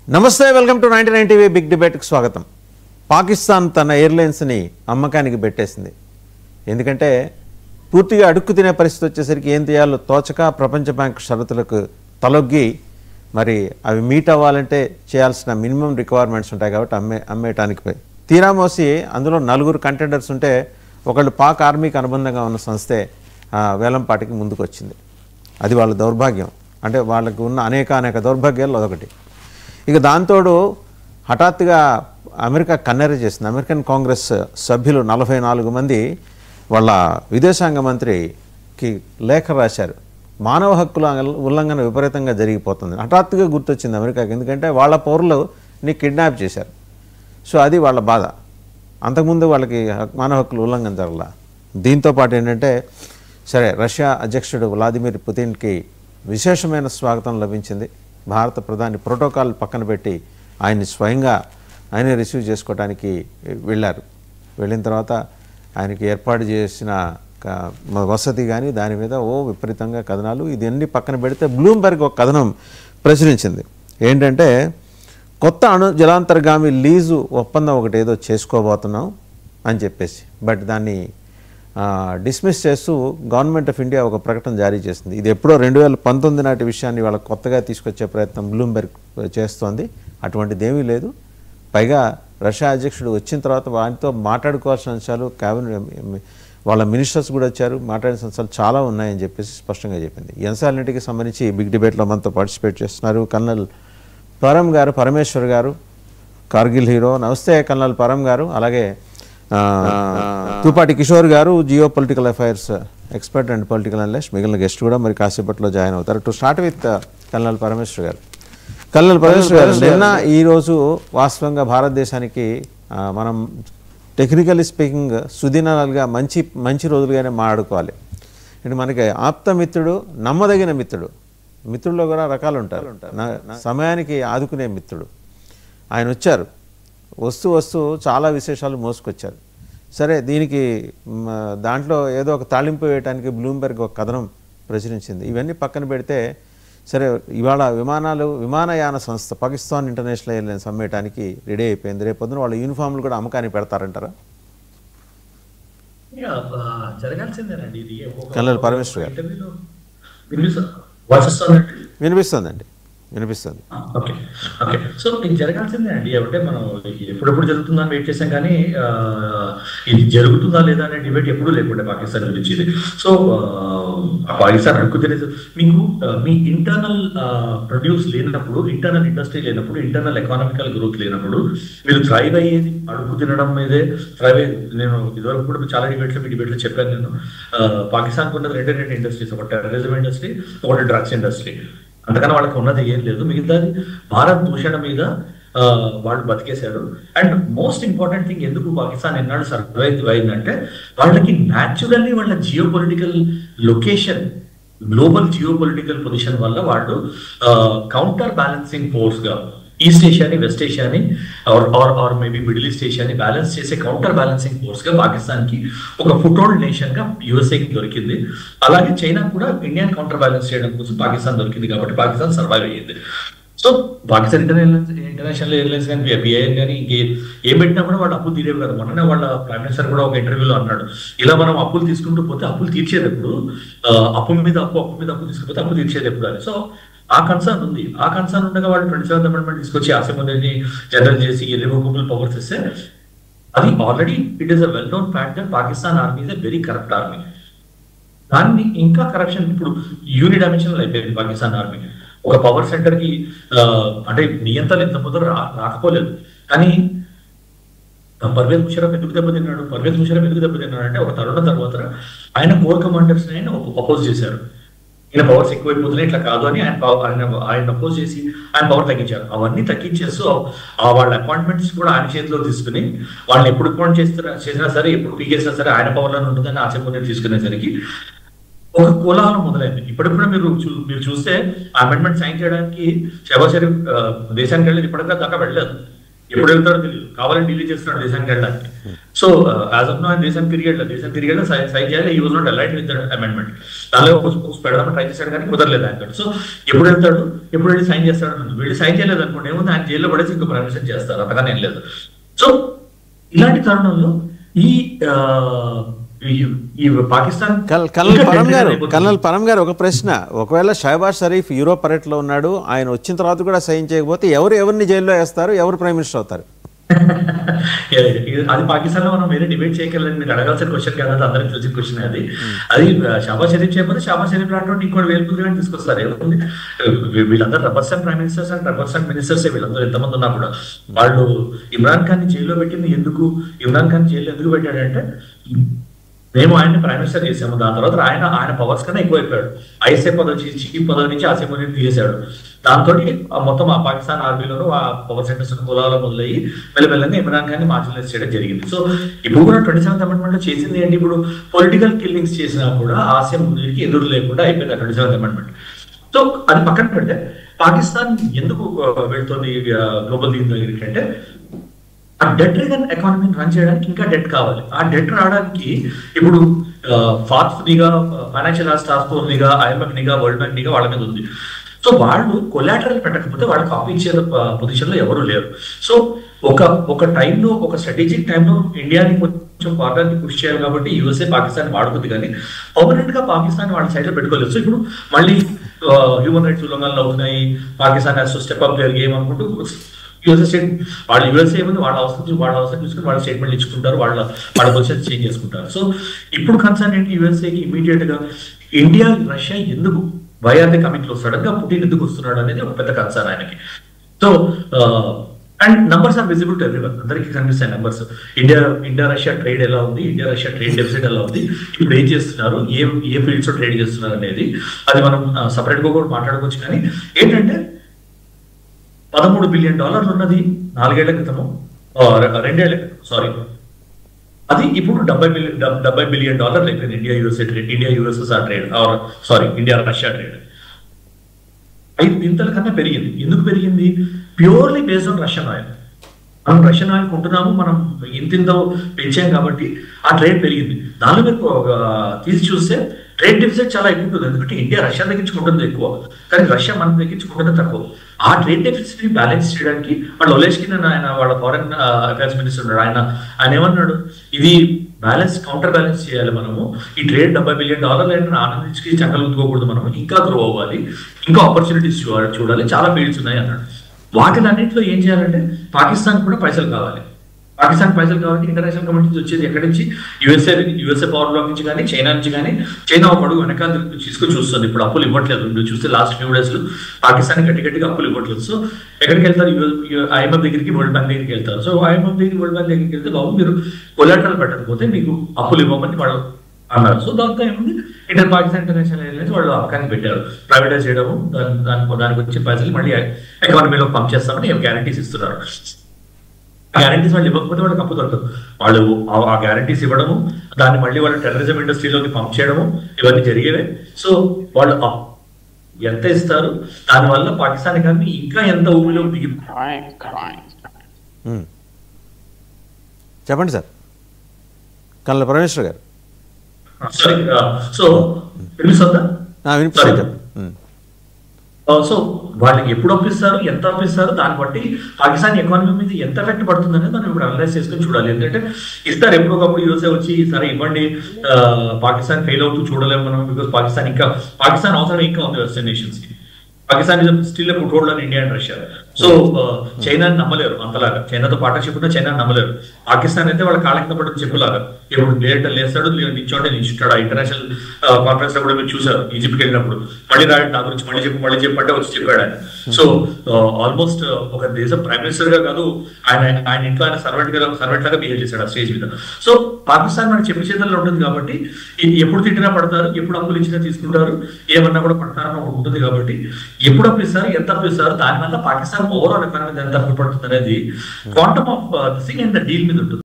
నమస్తే, welcome to 99 TV big డిబేట్కి స్వాగతం. పాకిస్తాన్ తన ఎయిర్లైన్స్ని అమ్మకానికి పెట్టేసింది. ఎందుకంటే పూర్తిగా అడుక్కు తినే పరిస్థితి వచ్చేసరికి ఏం చేయాలో తోచక ప్రపంచ బ్యాంక్ షరతులకు తలొగ్గి మరి అవి మీట్ అవ్వాలంటే చేయాల్సిన మినిమం రిక్వైర్మెంట్స్ ఉంటాయి కాబట్టి అమ్మేయటానికి పోయి తీరా మోసి అందులో 4 కంటెండర్స్ ఉంటే ఒకళ్ళు పాక్ ఆర్మీకి అనుబంధంగా ఉన్న సంస్థే వేలంపాటికి ముందుకు వచ్చింది. అది వాళ్ళ దౌర్భాగ్యం. అంటే వాళ్ళకు ఉన్న అనేక దౌర్భాగ్యాలు అదొకటి. ఇక దాంతోడు హఠాత్తుగా అమెరికా కన్నెర చేసింది. అమెరికన్ కాంగ్రెస్ సభ్యులు 44 మంది వాళ్ళ విదేశాంగ మంత్రికి లేఖ రాశారు. మానవ హక్కుల ఉల్లంఘన విపరీతంగా జరిగిపోతుంది. హఠాత్తుగా గుర్తొచ్చింది అమెరికాకి. ఎందుకంటే వాళ్ళ పౌరులని కిడ్నాప్ చేశారు. సో అది వాళ్ళ బాధ. అంతకుముందు వాళ్ళకి మానవ హక్కుల ఉల్లంఘన జరగల. దీంతో పాటు ఏంటంటే సరే, రష్యా అధ్యక్షుడు వ్లాదిమిర్ పుతిన్కి విశేషమైన స్వాగతం లభించింది. భారత ప్రధాని ప్రోటోకాల్ పక్కన పెట్టి ఆయన్ని స్వయంగా ఆయనే రిసీవ్ చేసుకోవడానికి వెళ్ళారు. వెళ్ళిన తర్వాత ఆయనకి ఏర్పాటు చేసిన వసతి కానీ దాని మీద విపరీతంగా కథనాలు. ఇది అన్ని పక్కన పెడితే బ్లూంబర్గ్ ఒక కథనం ప్రచురించింది. ఏంటంటే కొత్త జలాంతర్గామి లీజు ఒప్పందం ఒకటి ఏదో చేసుకోబోతున్నాం అని చెప్పేసి, బట్ దాన్ని డిస్మిస్ చేస్తూ గవర్నమెంట్ ఆఫ్ ఇండియా ఒక ప్రకటన జారీ చేసింది. ఇది ఎప్పుడో 2019 నాటి విషయాన్ని వాళ్ళ కొత్తగా తీసుకొచ్చే ప్రయత్నం బ్లూంబెర్గ్ చేస్తోంది. అటువంటిది ఏమీ లేదు. పైగా రష్యా అధ్యక్షుడు వచ్చిన తర్వాత వాటితో మాట్లాడుకోవాల్సిన అంశాలు వాళ్ళ మినిస్టర్స్ కూడా వచ్చారు, మాట్లాడిన అంశాలు చాలా ఉన్నాయని చెప్పేసి స్పష్టంగా చెప్పింది. ఈ అంశాలన్నింటికి సంబంధించి బిగ్ డిబేట్లో మనతో పార్టిసిపేట్ చేస్తున్నారు కల్నల్ పరమేశ్వర్ గారు, కార్గిల్ హీరో. నమస్తే కల్నల్ పరం గారు. అలాగే తుపాటి కిషోర్ గారు, geopolitical affairs expert and political analyst. మిగిలిన గెస్ట్ కూడా మరి కాసేపట్లో జాయిన్ అవుతారు. To start with colonel Parameshwar గారు. నిన్న ఈరోజు వాస్తవంగా భారతదేశానికి మనం టెక్నికల్లీ స్పీకింగ్ సుదినాలుగా మంచి రోజులుగానే మాట్లాడుకోవాలి. ఇటు మనకి ఆప్తమిత్రుడు, నమ్మదగిన మిత్రుల్లో కూడా రకాలు ఉంటారు. సమయానికి ఆదుకునే మిత్రుడు ఆయన వచ్చారు. వస్తూ చాలా విశేషాలు మోసుకొచ్చారు. సరే, దీనికి దాంట్లో ఏదో ఒక తాళింపు వేయడానికి బ్లూంబెర్గ్ ఒక కథనం ప్రచురించింది. ఇవన్నీ పక్కన పెడితే సరే, ఇవాళ విమానయాన సంస్థ పాకిస్తాన్ ఇంటర్నేషనల్ ఎయిర్లైన్స్ అమ్మేయడానికి రెడీ అయిపోయింది. రేపు పొద్దున వాళ్ళ యూనిఫామ్లు కూడా అమ్మకానికి పెడతారంటారా? జరగాల్సిందేనండి. ఇది కల్నల్ పరమేశ్వర్ గారు. వినిపిస్తుందండి, వినిపిస్తుంది. ఓకే ఓకే సో ఇది జరగాల్సిందే అండి. అంటే మనం ఎప్పుడెప్పుడు జరుగుతుందని వెయిట్ చేసాం, కానీ ఇది జరుగుతుందా లేదా అనే డిబేట్ ఎప్పుడూ లేకుండా పాకిస్తాన్ గురించి. సో పాకిస్తాన్ అడుగుతున్నది మీకు మీ ఇంటర్నల్ ప్రొడ్యూస్ లేనప్పుడు, ఇంటర్నల్ ఇండస్ట్రీ లేనప్పుడు, ఇంటర్నల్ ఎకానమికల్ గ్రోత్ లేనప్పుడు మీరు థ్రైవ్ అయ్యేది అడుగు తినడం మీదే థ్రైవ్ అయ్యేది. నేను ఇదివరకు కూడా చాలా డిబేట్లో చెప్పాను. నేను పాకిస్తాన్కి ఉన్నది రెండు ఇండస్ట్రీస్, ఒకటి టెర్రరిజం ఇండస్ట్రీ, ఒకటి డ్రగ్స్ ఇండస్ట్రీ. అంతకన్నా వాళ్ళకి ఉన్నది ఏం లేదు. మిగతాది భారత్ దూషణ మీద వాళ్ళు బతికేశారు. అండ్ మోస్ట్ ఇంపార్టెంట్ థింగ్, ఎందుకు పాకిస్తాన్ ఎన్నాళ్ళు సర్వైవ్ అయిందంటే వాళ్ళకి న్యాచురల్లీ వాళ్ళ geo political location, global geo political position వల్ల వాళ్ళు కౌంటర్ బ్యాలెన్సింగ్ ఫోర్స్ గా ఈస్ట్ ఏషియాని, వెస్ట్ ఏషియాని ఆర్ మేబీ మిడిల్ ఈస్ట్ ఏషియాని బ్యాలెన్స్ చేసే కౌంటర్ బ్యాలెన్సింగ్ ఫోర్స్ గా పాకిస్తాన్ కి ఒక ఫుట్హోల్డ్ నేషన్ గా యుఎస్ఏకి దొరికింది. అలాగే చైనా కూడా ఇండియాని కౌంటర్ బ్యాలెన్స్ చేయడం కోసం పాకిస్తాన్ దొరికింది. కాబట్టి పాకిస్తాన్ సర్వైవ్ అయ్యింది. సో పాకిస్తాన్ ఇంటర్నేషనల్ ఎయిర్లైన్స్ కానీ బిఐఎన్ కానీ ఏం పెట్టినా కూడా వాళ్ళు అప్పులు తీరేవి కదా. మొన్ననే వాళ్ళ ప్రైమ్ మినిస్టర్ కూడా ఒక ఇంటర్వ్యూలో అన్నాడు, ఇలా మనం అప్పులు తీసుకుంటూ పోతే అప్పులు తీర్చేది ఎప్పుడు, అప్పు మీద అప్పు తీసుకుపోతే అప్పు తీర్చేది ఎప్పుడు అని. సో ఆ కన్సర్న్ ఉంది. ఆ కన్సర్న్ ఉండగా వాళ్ళు 27th అమెండ్మెంట్ తీసుకొచ్చి అసెంబ్లీని జనరల్ చేసి ఇర్రివోకబుల్ పవర్స్ ఇస్తే అది already it is a well known fact that Pakistan army is a very corrupt army. దాన్ని ఇంకా కరప్షన్ ఇప్పుడు యూనిడైమెన్షనల్ అయిపోయింది పాకిస్తాన్ ఆర్మీ. ఒక పవర్ సెంటర్ కి అంటే నియంత్రణ ఇంత ముందర రాకపోలేదు. కానీ పర్వేజ్ ముషరఫ్ ఎందుకు దెబ్బతిన్నాడు అంటే ఒక తరుణ తర్వాత ఆయన కోర్ కమాండర్స్ ఆయన అపోజ్ చేశారు. ఈయన పవర్స్ ఎక్కువైపోతున్నాయి, ఇట్లా కాదు అని ఆయన అపోజ్ చేసి ఆయన పవర్ తగ్గించారు. అవన్నీ తగ్గించేస్తూ వాళ్ళ అపాయింట్మెంట్స్ కూడా ఆయన చేతిలో తీసుకుని వాళ్ళని ఎప్పుడు అపాయింట్ చేసినా సరే, ఎప్పుడు పీకేసినా సరే ఆయన పవర్లోనే ఉంటుందని ఆశ తీసుకునేసరికి ఒక కోలాహలం మొదలైంది. ఇప్పటికి కూడా మీరు చూస్తే ఆ అమెండ్మెంట్ సైన్ చేయడానికి షహబాజ్ షరీఫ్ దేశానికి వెళ్ళి ఇప్పటికా దాకా వెళ్ళలేదు. ఎప్పుడు వెళ్తాడో తెలియదు, కావాలని ఢిల్లీ చేస్తున్నాడు దేశానికి వెళ్ళడానికి. సో యాజ్ ఆఫ్ నో ఆయన దేశం తిరిగేలా సైన్ చేయాలి. ఈ was not allied with amendment. దానిలో పెడదామని ట్రై చేశాడు కానీ కుదరలేదు ఆయన. సో ఎప్పుడు వెళ్తాడు, ఎప్పుడు వెళ్ళి సైన్ చేస్తాడు, వెళ్ళి సైన్ చేయలేదు అనుకోండి ఏముంది, ఆయన జైల్లో పడేసి ఇంకో పర్మిషన్ చేస్తారు, అంతగానే ఏం లేదు. సో ఇలాంటి తరుణంలో ఈ పాకిస్తాన్ కల్నల్ పరం గారు ఒక ప్రశ్న, ఒకవేళ షహబాజ్ షరీఫ్ యూరోప్ పర్యటనలో ఉన్నాడు, ఆయన వచ్చిన తర్వాత కూడా సైన్ చేయకపోతే ఎవరిని జైల్లో వేస్తారు, ఎవరు ప్రైమ్ మినిస్టర్ అవుతారు? అది పాకిస్తాన్ లో మనం వేరే డిబేట్ చేయగలని మీరు అడగాల్సిన క్వశ్చన్ కాదు, అందరికి తెలిసిన క్వశ్చన్. అది షహబాజ్ షరీఫ్ చేయకపోతే షహబాజ్ షరీఫ్ లాంటి ఇంకోటి వేలుపుగా తీసుకొస్తారు. ఏముంది, వీళ్ళందరూ represent prime ministers and represent ministers, వీళ్ళందరూ ఎంతమంది ఉన్నా కూడా వాళ్ళు ఇమ్రాన్ ఖాన్ ని జైల్లో పెట్టింది ఎందుకు, ఇమ్రాన్ ఖాన్ జైల్లో ఎందుకు పెట్టాడంటే మేము ఆయన్ని ప్రైమ్ మినిస్టర్ చేసాము, దాని తర్వాత ఆయన పవర్స్ కన్నా ఎక్కువైపోయాడు. ఐఎస్ఏ పదవి చీఫ్ పదవి నుంచి అసెంబ్లీ తీసేశాడు. దాంతో మొత్తం ఆ పాకిస్తాన్ ఆర్మీలోనూ ఆ పవర్ సెంటర్స్ కులాలో మొదలయ్యి మెల్లమెల్లగా ఇమ్రాన్ ఖాన్ ని మార్జినలైజ్ చేయడం జరిగింది. సో ఇప్పుడు కూడా 27th అమెండ్మెంట్ లో చేసింది ఏంటి, ఇప్పుడు పొలిటికల్ కిల్లింగ్స్ చేసినా కూడా ఆసియా ముందుకి ఎదురు లేకుండా అయిపోయింది 27th అమెండ్మెంట్. సో అది పక్కన పెడితే పాకిస్తాన్ ఎందుకు వెళ్తుంది గ్లోబల్ దీని దగ్గరికి అంటే, ఆ డెట్ రిగన్ ఎకానమీని రన్ చేయడానికి ఇంకా డెట్ కావాలి. ఆ డెట్ రావడానికి ఇప్పుడు ఫార్త్ నిగా, ఫైనాన్షియల్ టాస్క్ ఫోర్స్ నిగా, IMF నిగా, వరల్డ్ బ్యాంక్ నిగా వాళ్ళ మీద ఉంది. సో వాళ్ళు కొలాటరల్ పెట్టకపోతే వాళ్ళకి ఆఫీషియల్ పొజిషన్ లో ఎవరు లేరు. సో ఒక టైంలో, ఒక స్ట్రాటజిక్ టైంలో ఇండియాని కొంచెం పార్టీ పుష్ చేయాలి కాబట్టి యూఎస్ఏ పాకిస్తాన్ వాడుతుంది, కానీ పర్మనెంట్ గా పాకిస్తాన్ వాళ్ళ సైడ్ లో పెట్టుకోలేదు. సో ఇప్పుడు మళ్ళీ హ్యూమన్ రైట్స్ ఉల్లంఘనలు అవుతున్నాయి, Pakistan has to step up their game అనుకుంటూ యూఎస్ఏ ఏముంది, వాళ్ళ అవసరం చూసుకుని వాళ్ళ స్టేట్మెంట్ ఇచ్చుకుంటారు, వాళ్ళ పొజిషన్ చేంజ్ చేసుకుంటారు. సో ఇప్పుడు కన్సర్న్ ఏంటి, యూఎస్ఏకి ఇమీడియట్ గా ఇండియా రష్యా ఎందుకు why are the coming close, sudden గా పుటిన్ ఎందుకు వస్తున్నాడు అనేది ఒక పెద్ద కన్సర్న్ ఆయనకి. So and numbers are visible to everyone, అందరికీ కనిపిస్తాయి నంబర్స్. ఇండియా రష్యా ట్రేడ్ ఎలా ఉంది, ఇండియా రష్యా ట్రేడ్ డెఫిసిట్ ఎలా ఉంది, ఇప్పుడు ఏం చేస్తున్నారు, ఏ ఫీల్డ్స్ లో ట్రేడ్ చేస్తున్నారు అనేది అది మనం సపరేట్ గా కూడా మాట్లాడుకోవచ్చు. కానీ ఏంటంటే $13 బిలియన్ ఉన్నది 4 ఏళ్ల క్రితము, 2 ఏళ్ల సారీ, అది ఇప్పుడు $70 బిలియన్ అయిపోయింది India USSR trade, India Russia trade 5 ఇంతల కన్నా పెరిగింది. ఎందుకు పెరిగింది? Purely based on Russian oil. మనం రష్యన్ ఆయిల్ కొంటున్నాము, మనం ఇంతింతో పెంచాం కాబట్టి ఆ ట్రేడ్ పెరిగింది. దానిలో మీరు తీసి చూస్తే ట్రేడ్ డెఫిసిట్ చాలా ఎక్కువ ఉంటుంది, ఎందుకంటే ఇండియా రష్యా తగ్గించుకుంటుంది ఎక్కువ, కానీ రష్యా మనం తగ్గించుకుంటుంది తక్కువ. ఆ ట్రేడ్ డెఫిసిట్ ని బ్యాలెన్స్ చేయడానికి వాళ్ళు ఒలేష్కిన్ ఆయన వాళ్ళ ఫారెన్ అఫైర్స్ మినిస్టర్ ఉన్నాడు, ఆయన ఏమన్నాడు, ఇది కౌంటర్ బ్యాలెన్స్ చేయాలి మనము, ఈ ట్రేడ్ $70 బిలియన్ ఆనందించి చక్కలు ఉతుకోకూడదు, మనం ఇంకా గ్రో అవ్వాలి, ఇంకా ఆపర్చునిటీస్ చూడాలి, చాలా ఫీల్డ్స్ ఉన్నాయి అన్నాడు. వాటిలన్నింటిలో ఏం చేయాలంటే పాకిస్తాన్ కూడా పైసలు కావాలి. పాకిస్తాన్ పైసలు కాబట్టి ఇంటర్నేషనల్ కమ్యూనిటీస్ వచ్చేది ఎక్కడి నుంచి, యుఎస్ఏ పవర్ బ్లాక్ నుంచి కానీ, చైనా నుంచి కానీ. చైనా ఒక అడుగు వెనకాల తీసుకొని చూస్తుంది, ఇప్పుడు అప్పులు ఇవ్వట్లేదు. మీరు చూస్తే లాస్ట్ ఫ్యూ డేస్ లో పాకిస్తాన్ గట్టిగా అప్పులు ఇవ్వట్లేదు. సో ఎక్కడికి వెళ్తారు, IMF దగ్గరికి, వరల్డ్ బ్యాంక్ దగ్గరికి వెళ్తారు. సో IMF దగ్గరికి, వరల్డ్ బ్యాంక్ దగ్గరికి వెళ్తే బాబు మీరు కొలాటరల్ పెట్టకపోతే మీకు అప్పులు ఇవ్వమని వాళ్ళు అన్నారు. సో దాంతో ఏముంది, పాకిస్తాన్ ఇంటర్నేషనల్ ఎయిర్లైన్స్ వాళ్ళు అమ్మకానికి పెట్టారు, ప్రైవేటైజ్ చేయడము, దానికి వచ్చే పైసలు మళ్ళీ ఎకానమీలో పంప్ చేస్తామని గ్యారంటీస్ ఇస్తున్నారు. గ్యారంటీస్ వాళ్ళు ఇవ్వకపోతే వాళ్ళకి అప్పు దొరకదు. వాళ్ళు ఆ గ్యారంటీస్ ఇవ్వడము, దాన్ని మళ్ళీ వాళ్ళు టెర్రరిజం ఇండస్ట్రీలోకి పంప్ చేయడము, ఇవన్నీ జరిగేవే. సో వాళ్ళు ఎంత ఇస్తారు, దానివల్ల పాకిస్తాన్ కానీ ఇంకా ఎంత ఊపిలో దిగి. చెప్పండి సార్, కల్నల్ పరమేశ్వర్ గారు. సో వినిపిస్తుందా? సో వాళ్ళకి ఎప్పుడు అప్పిస్తారు, ఎంత అప్పిస్తారు, దాన్ని బట్టి పాకిస్తాన్ ఎకానమీ మీద ఎంత ఎఫెక్ట్ పడుతుంది అనేది మనం ఇప్పుడు అనలైజ్ చేసుకొని చూడాలి. ఎందుకంటే ఇస్తారు ఎప్పుడొకప్పుడు యూఎస్ఏ వచ్చి సరే ఇవ్వండి, పాకిస్తాన్ ఫెయిల్ అవుతూ చూడలేము మనం, బికాస్ పాకిస్తాన్ అవసరం ఇంకా ఉంది వెస్టర్న్ నేషన్స్ కి. పాకిస్తాన్ స్టిల్ ఫుట్హోల్డ్ అని ఇండియా అండ్ రష్యా. సో చైనాని నమ్మలేరు అంతలాగా, చైనాతో పార్ట్నర్షిప్ ఉన్నా చైనా నమ్మలేరు. పాకిస్తాన్ అయితే వాళ్ళ కాళ్ళ కింద పడుతుంది చెప్పులాగా, ఇప్పుడు లేస్తాడు నిల్చోండి నిల్చుంటాడు. ఆ ఇంటర్నేషనల్ కాన్ఫరెన్స్ లో కూడా మీరు చూసారు, ఈజిప్ట్కి వెళ్ళినప్పుడు మళ్ళీ రాడు నా గురించి మళ్ళీ చెప్పంటే వచ్చి చెప్పాడు ఆయన. సో ఆల్మోస్ట్ ఒక దేశం ప్రైమ్ మినిస్టర్ గా కాదు, ఆయన ఇంట్లో ఆయన సర్వెంట్ లాగా బిహేవ్ చేశాడు ఆ స్టేజ్ మీద. సో పాకిస్తాన్ మన చెప్పి చేతుల్లో ఉంటుంది కాబట్టి ఎప్పుడు తిట్టినా పడతారు, ఎప్పుడు అప్పులు ఇచ్చినా తీసుకుంటారు, ఏమన్నా కూడా పడతారని ఒకటి ఉంటుంది. కాబట్టి ఎప్పుడు అప్పిస్తారు, ఎంత అప్పిస్తారు, దానివల్ల పాకిస్తాన్ ఓవరాల్ ఎకానమీ ఎంత అప్పు పడుతుంది అనేది quantum of thing and the deal మీద ఉంటుంది.